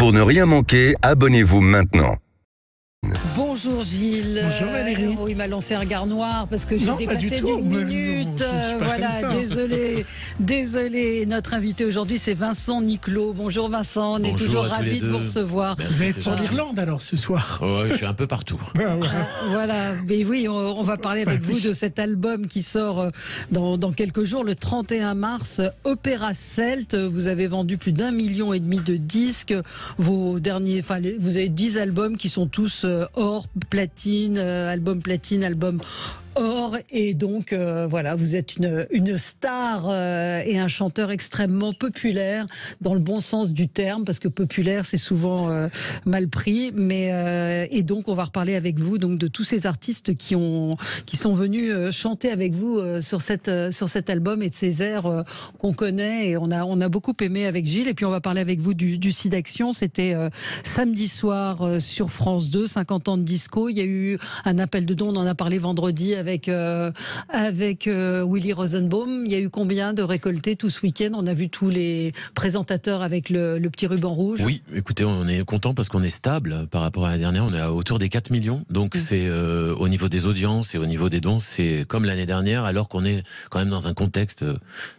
Pour ne rien manquer, abonnez-vous maintenant. Bonjour Gilles. Bonjour Valérie. Il m'a lancé un regard noir parce que j'ai Non, pas du dépassé tout. d'une Mais non, minute. je ne suis pas Voilà, comme ça. désolé. Notre invité aujourd'hui, c'est Vincent Niclot. Bonjour Vincent, on est Bonjour toujours à tous ravis les de deux. vous recevoir. Merci, Vous êtes c'est pour gentil. l'Irlande alors ce soir. Ouais, je suis un peu partout. Voilà, mais oui, on va parler avec vous de cet album qui sort dans quelques jours, le 31 mars, Opéra Celt. Vous avez vendu plus d'1,5 million de disques. Vos derniers, vous avez 10 albums qui sont tous or, platine, album platine, album or, et donc voilà, vous êtes une star et un chanteur extrêmement populaire dans le bon sens du terme, parce que populaire c'est souvent mal pris, mais et donc on va reparler avec vous donc de tous ces artistes qui sont venus chanter avec vous sur cet album et de ces airs qu'on connaît, et on a beaucoup aimé avec Gilles. Et puis on va parler avec vous du SIDAction. C'était samedi soir sur France 2, 50 ans de disco. Il y a eu un appel de dons, on en a parlé vendredi avec Willy Rosenbaum. Il y a eu combien de récoltés tout ce week-end? On a vu tous les présentateurs avec le petit ruban rouge. Oui, écoutez, on est content parce qu'on est stable par rapport à la dernière. On est autour des 4 millions. Donc c'est au niveau des audiences et au niveau des dons, c'est comme l'année dernière, alors qu'on est quand même dans un contexte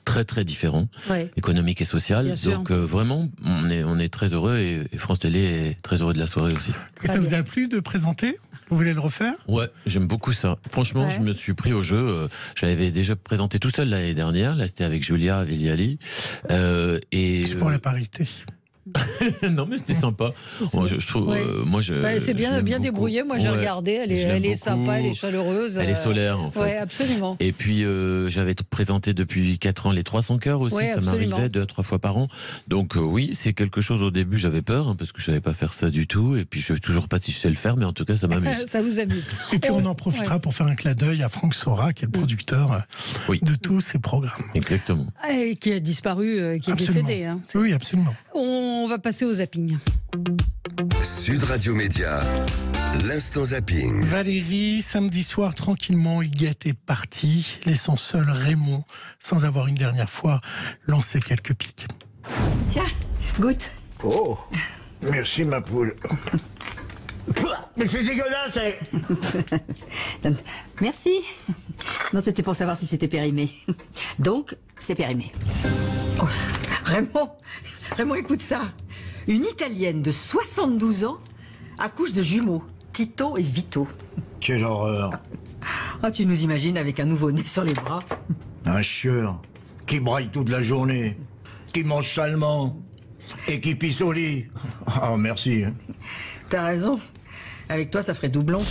très très différent, Ouais. économique et social. Bien sûr. Donc vraiment, on est très heureux, et France Télé est très heureux de la soirée aussi. Et ça vous a plu de présenter? Vous voulez le refaire? Ouais, j'aime beaucoup ça. Franchement, Ouais. je me suis pris au jeu. J'avais déjà présenté tout seul l'année dernière. Là, c'était avec Julia Vigliali. Et C'est pour la parité. non, mais c'était sympa. Moi, je trouve, Ouais. moi, je C'est je bien l'aime beaucoup. débrouillé. Moi, j'ai Ouais. regardé. Elle Je l'aime est beaucoup. sympa, elle est chaleureuse. Elle est solaire, en fait. Ouais, absolument. Et puis, j'avais présenté depuis 4 ans les 300 cœurs aussi. Ouais, ça absolument. m'arrivait 2 à 3 fois par an. Donc, oui, c'est quelque chose. Au début, j'avais peur, hein, parce que je savais pas faire ça du tout. Et puis, je sais toujours pas si je sais le faire, mais en tout cas, ça m'amuse. Ça vous amuse. Et puis on en profitera pour faire un clin d'œil à Franck Sora, qui est le producteur Oui. de tous ces programmes. Exactement. Et qui a disparu, qui est Absolument. décédé. Hein. Oui, absolument. On va passer au zapping. Sud Radio Média, l'instant zapping. Valérie, samedi soir, tranquillement, Huguette est partie, laissant seul Raymond, sans avoir une dernière fois lancé quelques piques. Tiens, goûte. Oh, merci ma poule. Mais c'est dégueulasse! Merci. Non, c'était pour savoir si c'était périmé. Donc, c'est périmé. Oh, Raymond, écoute ça. Une Italienne de 72 ans accouche de jumeaux, Tito et Vito. Quelle horreur! Ah, tu nous imagines avec un nouveau-né sur les bras. Un chieur qui braille toute la journée, qui mange salement et qui pisse au lit. Ah, merci. T'as raison. Avec toi, ça ferait doublon.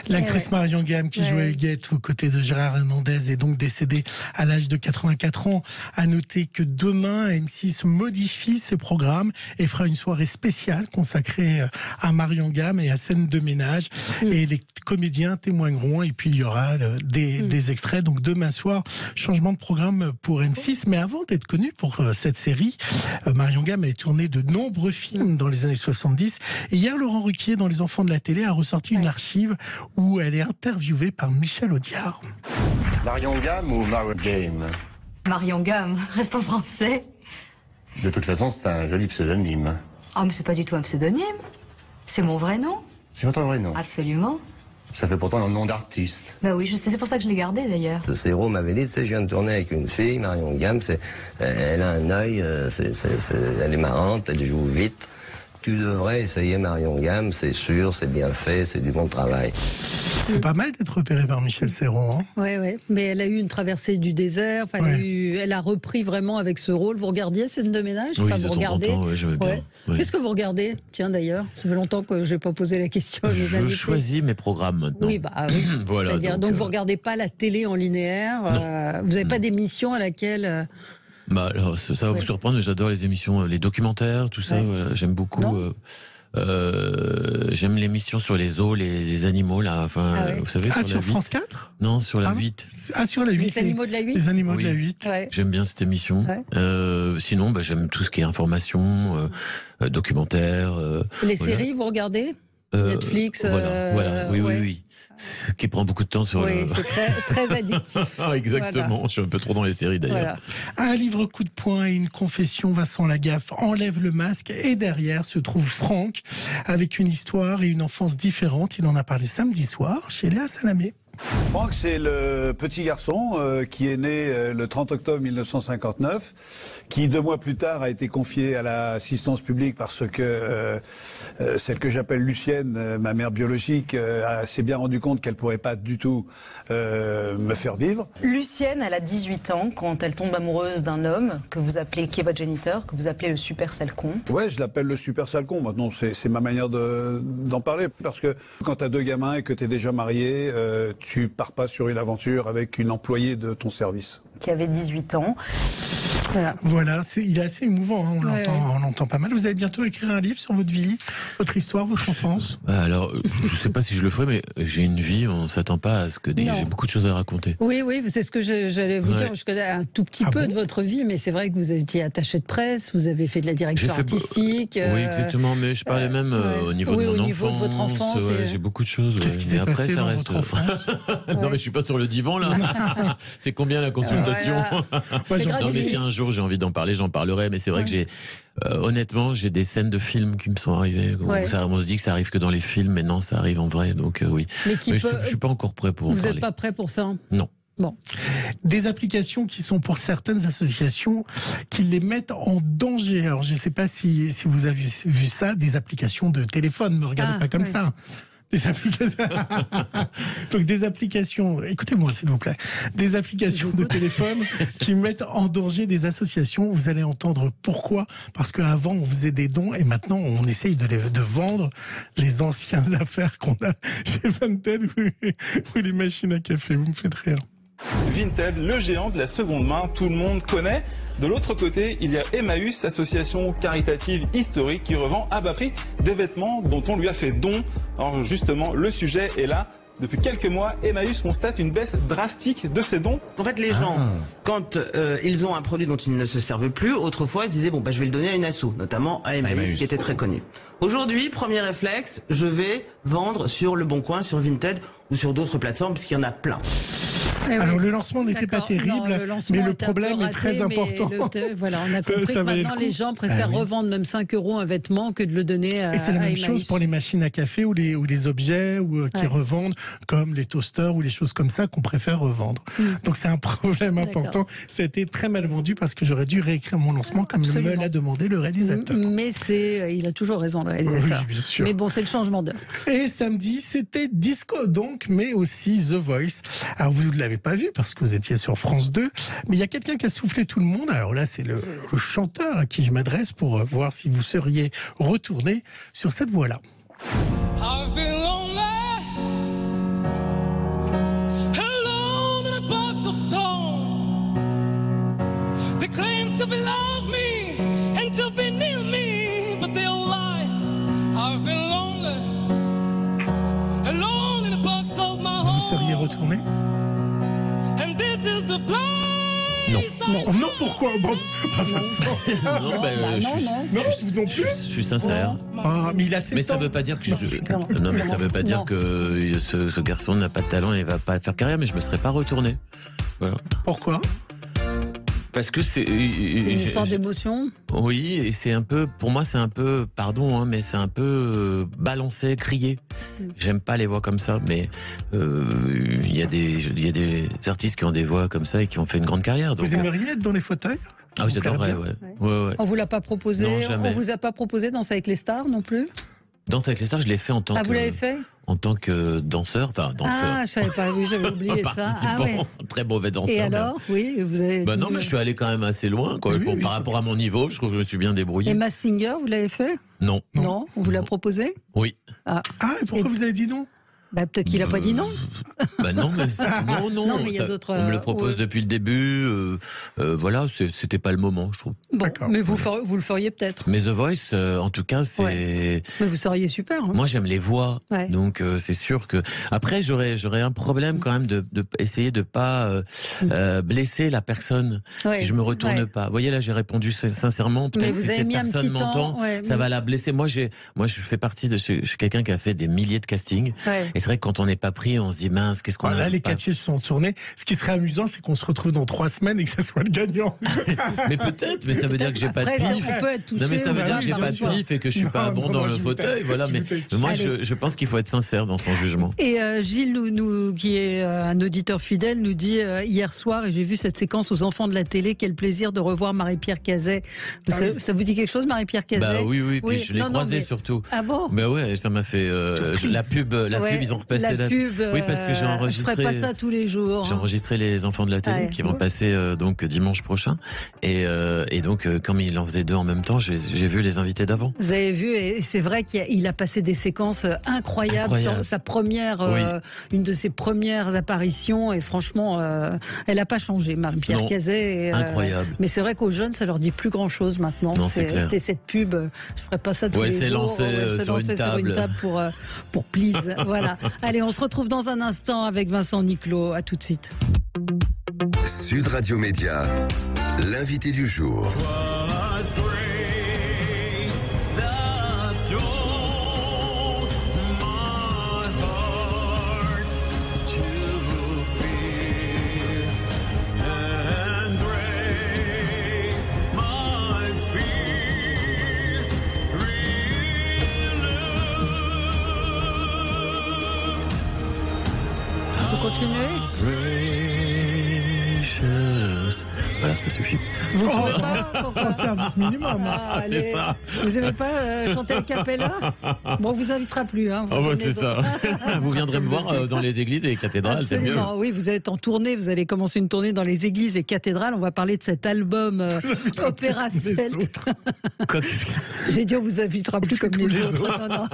L'actrice Marion Gamme, qui Ouais. jouait Huguette aux côtés de Gérard Hernandez, est donc décédée à l'âge de 84 ans. À noter que demain, M6 modifie ses programmes et fera une soirée spéciale consacrée à Marion Gamme et à Scène de ménage. Et les comédiens témoigneront, et puis il y aura des extraits. Donc demain soir, changement de programme pour M6. Mais avant d'être connue pour cette série, Marion Gamme a tourné de nombreux films dans les années 70. Et hier, Laurent Ruquier, dans Les Enfants de la télé, a ressorti une archive où elle est interviewée par Michel Audiard. Marion Gamme ou Marion Game? Marion Gamme, reste en français. De toute façon, c'est un joli pseudonyme. Oh, mais c'est pas du tout un pseudonyme. C'est mon vrai nom. C'est votre vrai nom. Absolument. Ça fait pourtant un nom d'artiste. Bah oui, je sais, c'est pour ça que je l'ai gardé d'ailleurs. Le Céro m'avait dit, tu sais, je viens de tourner avec une fille, Marion Gamme, elle a un œil, elle est marrante, elle joue vite. Tu devrais essayer Marion Gamme, c'est sûr, c'est bien fait, c'est du bon travail. C'est pas mal d'être repéré par Michel Serrault. Hein. Ouais. Mais elle a eu une traversée du désert. Enfin, elle a repris vraiment avec ce rôle. Vous regardiez Scène de ménage? Oui, Enfin, de vous temps en regardez. temps, ouais, j'aimais bien. Oui. Qu'est-ce que vous regardez? Tiens, d'ailleurs, ça fait longtemps que je n'ai pas posé la question à nos Je invités. choisis mes programmes maintenant. Oui, oui. Voilà, C'est-à-dire, donc vous regardez pas la télé en linéaire. Vous n'avez pas d'émission à laquelle. Bah, alors, ça va vous surprendre, mais j'adore les émissions, les documentaires, tout ça. Ouais. Voilà, j'aime beaucoup. Non. J'aime l'émission sur les zoos, les animaux, là. Enfin, Ah ouais. vous savez, Ah, sur sur la 8. France 4? Non, sur la Ah, 8. Ah, sur la 8. Les animaux de la 8. Les animaux de Oui. la 8. Ouais. J'aime bien cette émission. Ouais. Sinon, bah, j'aime tout ce qui est information, documentaire. Les voilà. séries, vous regardez? Netflix. Voilà, oui, ouais. oui. qui prend beaucoup de temps sur Oui, c'est très addictif. Exactement, voilà. Je suis un peu trop dans les séries d'ailleurs. Voilà. Un livre coup de poing et une confession, Vincent Lagaffe enlève le masque et derrière se trouve Franck avec une histoire et une enfance différente. Il en a parlé samedi soir chez Léa Salamé. Franck, c'est le petit garçon qui est né le 30 octobre 1959, qui 2 mois plus tard a été confié à l'assistance publique parce que celle que j'appelle Lucienne, ma mère biologique, s'est bien rendu compte qu'elle pourrait pas du tout me faire vivre. Lucienne, elle a 18 ans quand elle tombe amoureuse d'un homme que vous appelez, qui est votre géniteur, que vous appelez le super salcon. Ouais, je l'appelle le super salcon. Maintenant, c'est ma manière d'en parler parce que quand t'as 2 gamins et que t'es déjà marié, tu pars pas sur une aventure avec une employée de ton service. Qui avait 18 ans. Voilà, il est assez émouvant, hein, on l'entend pas mal. Vous allez bientôt écrire un livre sur votre vie, votre histoire, votre enfance. Alors, je sais pas si je le ferai, mais j'ai une vie, on s'attend pas à ce que j'ai beaucoup de choses à raconter. Oui, c'est ce que j'allais vous dire. Je connais un tout petit peu de votre vie, mais c'est vrai que vous avez été attaché de presse, vous avez fait de la direction artistique. Oui, exactement, mais je parlais même au niveau de mon enfance. De votre enfance. J'ai beaucoup de choses. Qu'est-ce qui s'est passé dans votre enfance? Non, mais je suis pas sur le divan là. C'est combien la consultation? Non, mais si un jour j'ai envie d'en parler, j'en parlerai. Mais c'est vrai que honnêtement, j'ai des scènes de films qui me sont arrivées. On se dit que ça arrive que dans les films, mais non, ça arrive en vrai. Donc oui. Mais je suis pas encore prêt pour en parler. Vous n'êtes pas prêt pour ça? Non. Bon. Des applications qui sont pour certaines associations qui les mettent en danger. Alors je ne sais pas si vous avez vu ça, des applications de téléphone. Ne me regardez pas comme ça. Des applications. Donc des applications, écoutez-moi s'il vous plaît, des applications de téléphone qui mettent en danger des associations. Vous allez entendre pourquoi. Parce qu'avant on faisait des dons et maintenant on essaye de vendre les anciennes affaires qu'on a chez Vinted ou les machines à café. Vous me faites rire. Vinted, le géant de la seconde main, tout le monde connaît. De l'autre côté, il y a Emmaüs, association caritative historique qui revend à bas prix des vêtements dont on lui a fait don. Alors justement, le sujet est là. Depuis quelques mois, Emmaüs constate une baisse drastique de ses dons. En fait, les gens, quand ils ont un produit dont ils ne se servent plus, autrefois, ils disaient bon, je vais le donner à une asso, notamment à Emmaüs, qui était très connu. Aujourd'hui, premier réflexe, je vais vendre sur Le Bon Coin, sur Vinted ou sur d'autres plateformes, parce qu'il y en a plein. Alors le lancement n'était pas terrible, mais le problème est très important. Voilà, on a compris que maintenant les gens préfèrent revendre même 5 € un vêtement que de le donner à Et c'est la même chose pour les machines à café ou les objets qui revendent, comme les toasters ou les choses comme ça qu'on préfère revendre. Donc c'est un problème important. Ça a été très mal vendu parce que j'aurais dû réécrire mon lancement comme me l'a demandé le réalisateur. Mais il a toujours raison, le réalisateur. Oui, bien sûr. Mais bon, c'est le changement d'heure. Et samedi, c'était disco donc, mais aussi The Voice. Alors vous ne l'avez pas vu parce que vous étiez sur France 2, mais il y a quelqu'un qui a soufflé tout le monde. Alors là, c'est le chanteur à qui je m'adresse pour voir si vous seriez retourné sur cette voie-là. Vous seriez retourné? Non, pourquoi? Non, non plus. Je suis sincère. Mais il a 7 ans. Mais ça veut pas dire que ça veut pas dire que ce garçon n'a pas de talent et va pas faire carrière, mais je me serais pas retourné. Voilà. Pourquoi? Parce que c'est une histoire d'émotion. Oui, et c'est un peu, pour moi, c'est un peu, pardon, mais c'est un peu balancé, crié. J'aime pas les voix comme ça, mais il y a des artistes qui ont des voix comme ça et qui ont fait une grande carrière. Donc, vous aimeriez être dans les fauteuils? Ah oui, j'adorerais, ouais. On vous l'a pas proposé? Non, jamais. On vous a pas proposé Danser avec les stars non plus? Danser avec les stars, je l'ai fait en tant que... Ah, vous l'avez fait? En tant que danseur, Ah, je savais pas, oui, j'avais oublié ça. Ah, ouais. Très mauvais danseur. Et alors, oui, vous avez... non, mais je suis allé quand même assez loin, quoi. Par rapport à mon niveau, je trouve que je me suis bien débrouillé. Et Masked Singer, vous l'avez fait? Non. Non, on vous l'a proposé? Oui. Et pourquoi vous avez dit non? Peut-être qu'il n'a pas dit non. Non, mais non, mais il y a d'autres. On me le propose depuis le début. Voilà, c'était pas le moment, je trouve. Bon, mais vous le feriez peut-être. Mais The Voice, en tout cas, c'est. Ouais. Mais vous seriez super. Hein. Moi, j'aime les voix, donc c'est sûr que. Après, j'aurais un problème quand même de essayer de pas blesser la personne si je me retourne pas. Vous voyez, là, j'ai répondu sincèrement. Peut-être si cette personne m'entend, ça va la blesser. Moi, je fais partie de. Je suis quelqu'un qui a fait des milliers de castings. Et c'est vrai que quand on n'est pas pris, on se dit mince, qu'est-ce qu'on a. Là, les pas... 4 sièges sont tournés. Ce qui serait amusant, c'est qu'on se retrouve dans 3 semaines et que ça soit le gagnant. Mais peut-être, mais ça veut dire que j'ai pas de pif. On peut être touché, non, mais ça veut dire que j'ai pas de pif et que je suis pas bon dans le fauteuil. Voilà, mais moi, je pense qu'il faut être sincère dans son jugement. Et Gilles, qui est un auditeur fidèle, nous dit hier soir, et j'ai vu cette séquence aux enfants de la télé, quel plaisir de revoir Marie-Pierre Cazet. Ça vous dit quelque chose, Marie-Pierre Cazet? Bah oui, puis je l'ai croisée surtout. Ah bon? Bah ouais, ça m'a fait la pub, ils ont repassé la pub. Oui, parce que j'ai enregistré. Je ferai pas ça tous les jours. J'ai enregistré les enfants de la télé qui vont passer donc dimanche prochain, et donc comme il en faisait 2 en même temps, j'ai vu les invités d'avant. Vous avez vu, et c'est vrai qu'il a passé des séquences incroyables. Sa première, une de ses premières apparitions, et franchement, elle n'a pas changé, Marie-Pierre Cazet. Incroyable. Mais c'est vrai qu'aux jeunes, ça leur dit plus grand-chose maintenant. C'était cette pub, je ferai pas ça tous les jours. Se lancer sur une table pour Please. Voilà. Allez, on se retrouve dans un instant avec Vincent Niclot. À tout de suite. Sud Radio Média, l'invité du jour. Continuez. Voilà, ça suffit. Vous ne trouvez pas? Service minimum. C'est ça. Vous n'aimez pas chanter a cappella? Bon, on vous invitera plus. Hein, c'est ça. Vous viendrez me voir dans les églises et les cathédrales, c'est mieux. Oui, vous êtes en tournée. Vous allez commencer une tournée dans les églises et cathédrales. On va parler de cet album Opéra Celte. J'ai dit on vous invitera plus comme les autres. Non.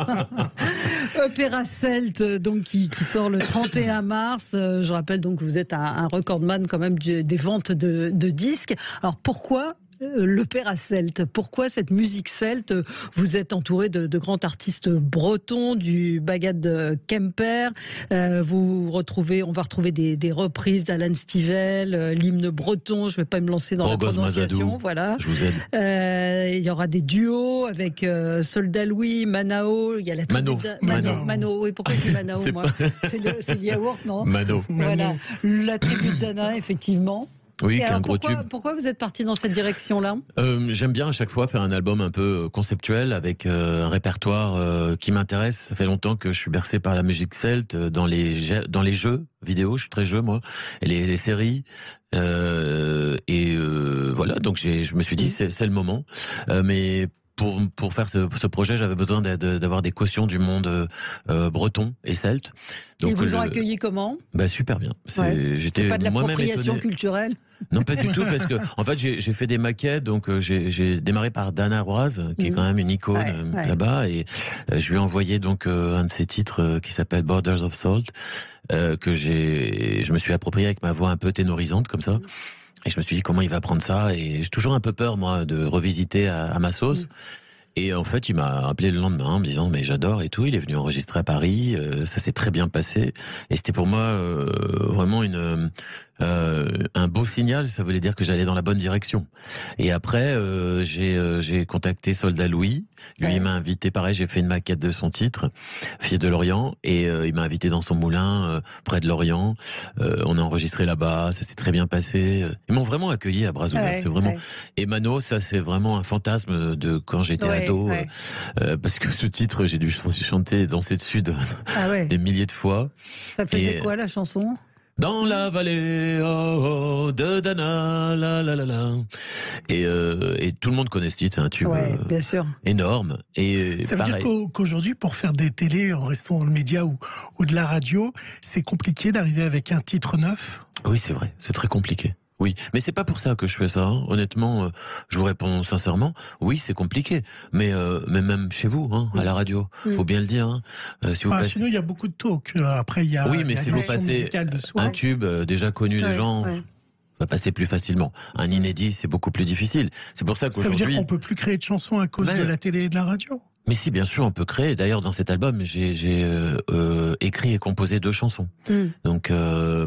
Opéra Celte, donc qui sort le 31 mars. Je rappelle donc que vous êtes un recordman quand même des ventes de disques. Alors pourquoi l'opéra celte? Pourquoi cette musique celte? Vous êtes entouré de grands artistes bretons, du Bagad Kemper. On va retrouver des reprises d'Alan Stivell, l'hymne breton. Je ne vais pas me lancer dans la prononciation. Mazadou. Voilà. Je vous aide. Il y aura des duos avec Soldat Louis, Manao. Il y a la Mano. Oui, pourquoi c'est Manao moi C'est le yaourt, non? Mano. Voilà. La tribu d'Anna, effectivement. Oui, un gros tube. Pourquoi vous êtes parti dans cette direction-là? J'aime bien à chaque fois faire un album un peu conceptuel avec un répertoire qui m'intéresse. Ça fait longtemps que je suis bercé par la musique celte dans les jeux vidéo. Je suis très jeu moi, et les séries. Voilà, donc je me suis dit c'est le moment. Mais pour faire ce projet, j'avais besoin d'avoir des cautions du monde breton et celte. Donc, ils vous ont accueilli comment? Super bien. J'étais pas de l'appropriation culturelle? Non, pas du tout, parce que en fait j'ai fait des maquettes, donc j'ai démarré par Dana Roise, qui est quand même une icône là-bas, et je lui ai envoyé donc un de ses titres qui s'appelle Borders of Salt, que je me suis approprié avec ma voix un peu ténorisante comme ça. Et je me suis dit comment il va prendre ça, et j'ai toujours un peu peur moi de revisiter à ma sauce. Et en fait, il m'a appelé le lendemain en me disant mais j'adore et tout. Il est venu enregistrer à Paris, ça s'est très bien passé. Et c'était pour moi vraiment un beau signal. Ça voulait dire que j'allais dans la bonne direction. Et après, j'ai contacté Soldat Louis. Lui, il m'a invité. Pareil, j'ai fait une maquette de son titre, Fils de l'Orient, et il m'a invité dans son moulin près de l'Orient. On a enregistré là-bas. Ça s'est très bien passé. Ils m'ont vraiment accueilli à bras ouverts. C'est vraiment. Et Mano, ça c'est vraiment un fantasme de quand j'étais ado, parce que ce titre, j'ai dû chanter, danser dessus des milliers de fois. Ça faisait quoi la chanson? Dans la vallée de Dana, la la la la. Et tout le monde connaît ce titre, c'est un tube bien sûr. énorme. Et ça veut dire qu'aujourd'hui, pour faire des télés en restant dans le média ou de la radio, c'est compliqué d'arriver avec un titre neuf? Oui, c'est vrai, c'est très compliqué. Oui, mais c'est pas pour ça que je fais ça. Hein. Honnêtement, je vous réponds sincèrement. Oui, c'est compliqué, mais même chez vous, à la radio, faut bien le dire. Hein. Si vous passez... Sinon, il y a beaucoup de talk. Après, il y a. Oui, mais si vous passez un tube déjà connu des gens. Va passer plus facilement. Un inédit, c'est beaucoup plus difficile. C'est pour ça qu'aujourd'hui... Ça veut dire qu'on peut plus créer de chansons à cause de la télé et de la radio? Mais si, bien sûr, on peut créer. D'ailleurs, dans cet album, j'ai écrit et composé 2 chansons. Donc,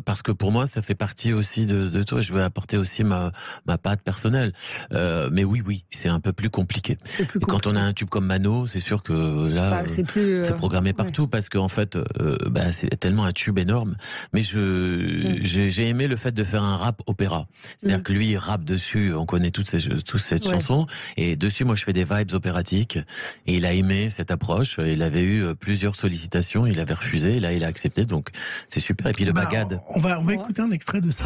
parce que pour moi, ça fait partie aussi de toi. Je veux apporter aussi ma patte personnelle. Mais oui, c'est un peu plus compliqué. Et quand on a un tube comme Mano, c'est sûr que là, c'est programmé partout parce qu'en fait, c'est tellement un tube énorme. Mais j'ai aimé le fait de faire un rap opéra. C'est-à-dire que lui, il rappe dessus. On connaît toute cette chanson. Et dessus, moi, je fais des vibes opératiques. Et il a aimé cette approche. Il avait eu plusieurs sollicitations. Il avait refusé. Et là, il a accepté. Donc, c'est super. Et puis le bagad. On va écouter un extrait de ça.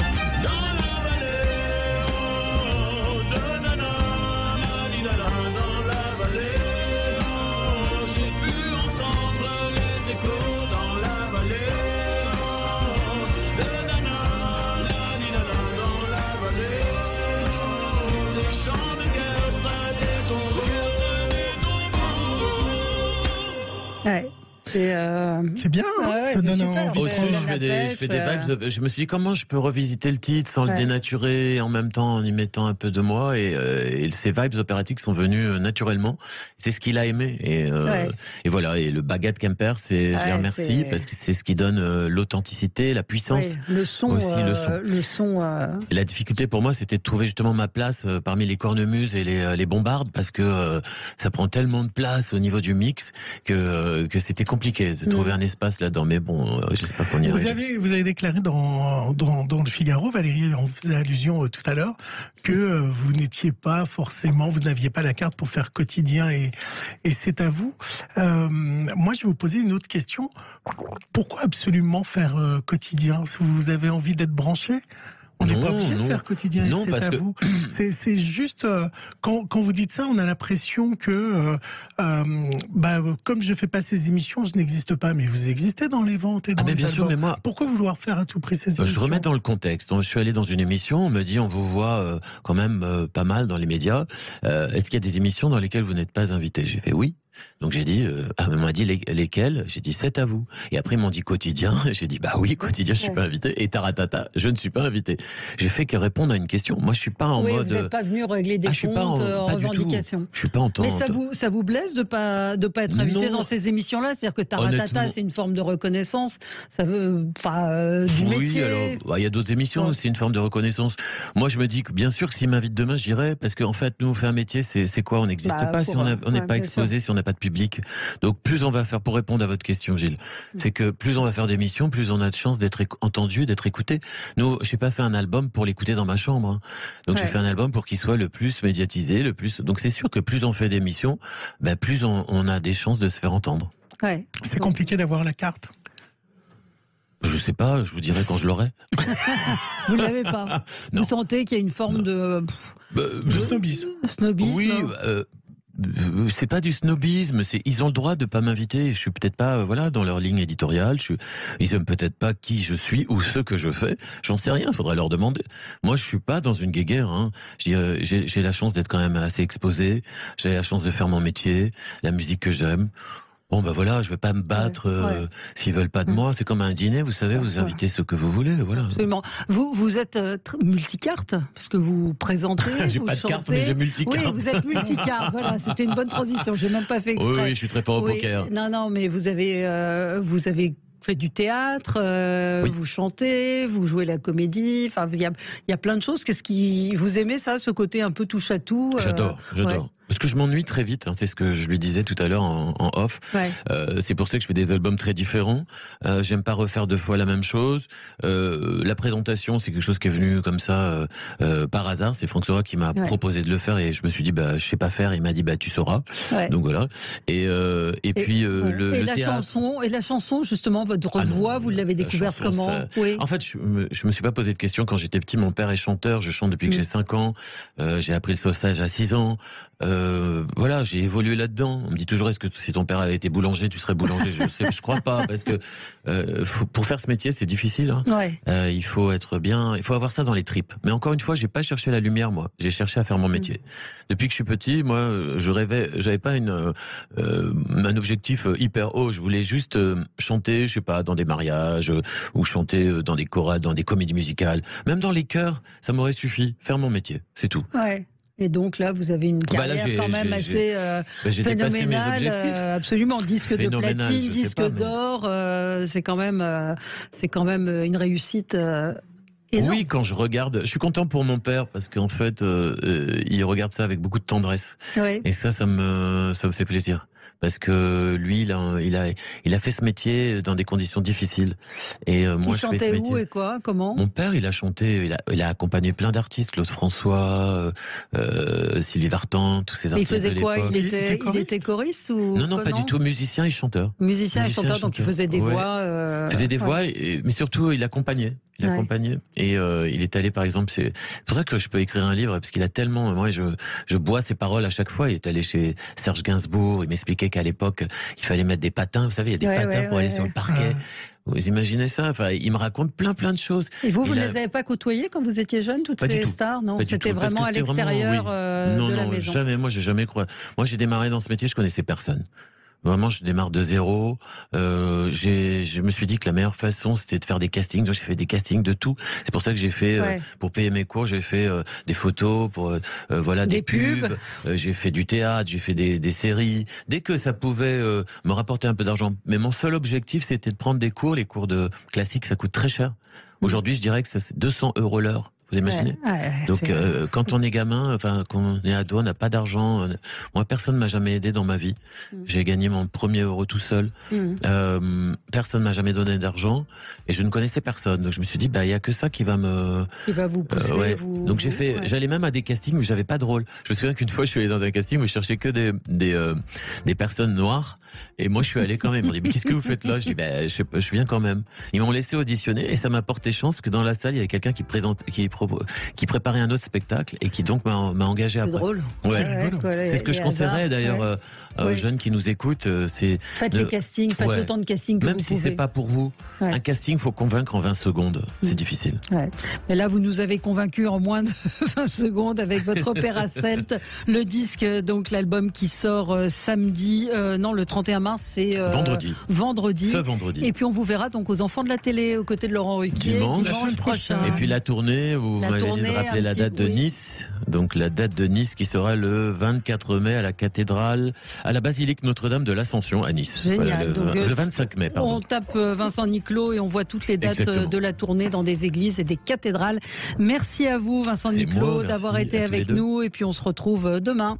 Ouais. C'est bien, ça donne envie. Au-dessus, je fais des vibes. Je me suis dit comment je peux revisiter le titre sans le dénaturer, en même temps en y mettant un peu de moi. Et ces vibes opératiques sont venues naturellement. C'est ce qu'il a aimé. Et voilà. Et le Bagad Kemper, je les remercie parce que c'est ce qui donne l'authenticité, la puissance. Le son aussi, le son. Et la difficulté pour moi, c'était de trouver justement ma place parmi les cornemuses et les bombardes parce que ça prend tellement de place au niveau du mix que c'était compliqué de trouver un espace là-dedans, mais bon, j'espère qu'on y arrive. Vous avez déclaré dans le Figaro, Valérie, on faisait allusion tout à l'heure, que vous n'étiez pas forcément, vous n'aviez pas la carte pour faire quotidien et c'est à vous. Moi, je vais vous poser une autre question. Pourquoi absolument faire quotidien? Vous avez envie d'être branché? On n'est pas obligé de faire quotidien, c'est à vous. C'est juste, quand vous dites ça, on a l'impression que, comme je fais pas ces émissions, je n'existe pas. Mais vous existez dans les ventes et dans les bien albums. sûr, mais moi, pourquoi vouloir faire à tout prix ces émissions? Je remets dans le contexte. Je suis allé dans une émission, on me dit, on vous voit quand même pas mal dans les médias. Est-ce qu'il y a des émissions dans lesquelles vous n'êtes pas invité? J'ai fait oui. Donc j'ai dit, on m'a dit lesquels? J'ai dit c'est à vous. Et après ils m'ont dit quotidien. J'ai dit bah oui, quotidien, je suis pas invité. Et taratata, je ne suis pas invité. J'ai fait que répondre à une question. Moi je suis pas en mode. Vous n'êtes pas venu régler des comptes en revendication. Je suis pas en temps. Mais ça vous blesse de pas être invité dans ces émissions-là? C'est-à-dire que taratata, c'est une forme de reconnaissance. Ça veut du métier. Oui, alors il y a d'autres émissions, c'est une forme de reconnaissance. Moi je me dis que bien sûr que s'ils m'invitent demain, j'irai parce qu'en fait nous on fait un métier, c'est quoi? On n'existe pas si on n'est pas exposé, si on n'a pas de public. Donc plus on va faire, pour répondre à votre question Gilles, c'est que plus on va faire d'émissions, plus on a de chances d'être entendu, d'être écouté. Nous, j'ai pas fait un album pour l'écouter dans ma chambre, hein. Donc j'ai fait un album pour qu'il soit le plus médiatisé, le plus. Donc c'est sûr que plus on fait d'émissions, plus on a des chances de se faire entendre. Ouais. C'est compliqué d'avoir la carte. Je sais pas, je vous dirai quand je l'aurai. Vous l'avez pas. Vous sentez qu'il y a une forme de snobisme. Oui. C'est pas du snobisme, ils ont le droit de pas m'inviter. Je suis peut-être pas dans leur ligne éditoriale. Ils aiment peut-être pas qui je suis ou ce que je fais. J'en sais rien. Faudrait leur demander. Moi, je suis pas dans une guéguerre. Hein. J'ai la chance d'être quand même assez exposé. J'ai la chance de faire mon métier, la musique que j'aime. Bon je vais pas me battre s'ils veulent pas de moi. C'est comme un dîner, vous savez, vous invitez ce que vous voulez, voilà. Absolument. Vous êtes multicarte parce que vous présentez, j'ai vous pas de chantez. carte, mais j'ai multicarte. Oui, vous êtes multicarte. Voilà, c'était une bonne transition. J'ai même pas fait exprès. Oui, je suis très fort au poker. Non, mais vous avez fait du théâtre, vous chantez, vous jouez la comédie. Enfin, il y a plein de choses. Qu'est-ce qui vous aimez ça, ce côté un peu touche à tout? J'adore. Parce que je m'ennuie très vite, hein, c'est ce que je lui disais tout à l'heure en off. C'est pour ça que je fais des albums très différents. J'aime pas refaire 2 fois la même chose. La présentation, c'est quelque chose qui est venu comme ça par hasard. C'est Franck Sora qui m'a proposé de le faire et je me suis dit je sais pas faire. Il m'a dit tu sauras. Donc voilà. Et puis le théâtre. Et la chanson, justement, votre voix, vous l'avez découverte comment? En fait, je me suis pas posé de questions quand j'étais petit. Mon père est chanteur. Je chante depuis que j'ai 5 ans. J'ai appris le solfège à 6 ans. J'ai évolué là-dedans. On me dit toujours, est-ce que si ton père avait été boulanger, tu serais boulanger? Je crois pas, parce que pour faire ce métier, c'est difficile. Hein. Il faut être bien, il faut avoir ça dans les tripes. Mais encore une fois, j'ai pas cherché la lumière, moi. J'ai cherché à faire mon métier. Depuis que je suis petit, moi, je rêvais. J'avais pas un objectif hyper haut. Je voulais juste chanter, je sais pas, dans des mariages ou chanter dans des chorales, dans des comédies musicales, même dans les chœurs. Ça m'aurait suffi. Faire mon métier, c'est tout. Et donc là, vous avez une carrière quand même assez phénoménale, absolument. Disque de platine, disque d'or, c'est quand même une réussite. Oui, quand je regarde, je suis content pour mon père parce qu'en fait, il regarde ça avec beaucoup de tendresse. Oui. Et ça me fait plaisir. Parce que lui, il a fait ce métier dans des conditions difficiles. Et moi, il chantait où et quoi? Comment? Mon père, il a chanté, il a accompagné plein d'artistes, Claude François, Sylvie Vartan, tous ces artistes. Il faisait quoi? Il était choriste ou? Non, pas du tout. Musicien et chanteur. Musicien et chanteur, donc il faisait des voix. Il faisait des voix, mais surtout, il accompagnait. Il accompagnait. Et il est allé, par exemple, c'est pour ça que je peux écrire un livre, parce qu'il a tellement, moi, je bois ses paroles à chaque fois. Il est allé chez Serge Gainsbourg, il m'expliquait qu'à l'époque, il fallait mettre des patins, vous savez, il y a des patins pour aller sur le parquet. Vous imaginez ça? Enfin, il me raconte plein de choses. Et vous ne les avez pas côtoyées quand vous étiez jeune, toutes ces stars? Non, c'était vraiment à l'extérieur de la maison. Non, jamais. Moi, j'ai jamais cru. Moi, j'ai démarré dans ce métier, je connaissais personne. Vraiment, je démarre de zéro. Je me suis dit que la meilleure façon, c'était de faire des castings. Donc, j'ai fait des castings de tout. C'est pour ça que j'ai fait, pour payer mes cours, j'ai fait des photos, pour des pubs. J'ai fait du théâtre, j'ai fait des séries. Dès que ça pouvait me rapporter un peu d'argent. Mais mon seul objectif, c'était de prendre des cours. Les cours de classique, ça coûte très cher. Aujourd'hui, je dirais que c'est 200 € l'heure. Vous imaginez? Donc, quand on est gamin, enfin, quand on est ado, on n'a pas d'argent. Moi, personne m'a jamais aidé dans ma vie. J'ai gagné mon premier euro tout seul. Personne m'a jamais donné d'argent et je ne connaissais personne. Donc, je me suis dit, il y a que ça qui va vous pousser. Donc, j'allais même à des castings où j'avais pas de rôle. Je me souviens qu'une fois, je suis allé dans un casting où je cherchais que des personnes noires. Et moi, je suis allé quand même. Ils m'ont dit, mais qu'est-ce que vous faites là? Je dis, je viens quand même. Ils m'ont laissé auditionner et ça m'a porté chance parce que dans la salle, il y avait quelqu'un qui préparait un autre spectacle et qui donc m'a engagé après. C'est drôle. C'est ce que je conseillerais d'ailleurs aux jeunes qui nous écoutent. Faites les castings, faites autant de castings que vous pouvez. Même si c'est pas pour vous. Un casting, faut convaincre en 20 secondes. C'est difficile. Mais là, vous nous avez convaincus en moins de 20 secondes avec votre opéra celte, le disque, donc l'album qui sort samedi, le 31 mars, c'est vendredi. Ce vendredi. Et puis on vous verra donc aux Enfants de la télé aux côtés de Laurent Ruquier dimanche prochain. Et puis la tournée, vous m'avez dit de rappeler la date de Nice. Donc la date de Nice qui sera le 24 mai à la cathédrale, à la basilique Notre-Dame de l'Ascension à Nice. Génial. Le 25 mai, pardon. On tape Vincent Niclot et on voit toutes les dates de la tournée dans des églises et des cathédrales. Merci à vous Vincent Niclot d'avoir été avec nous et puis on se retrouve demain.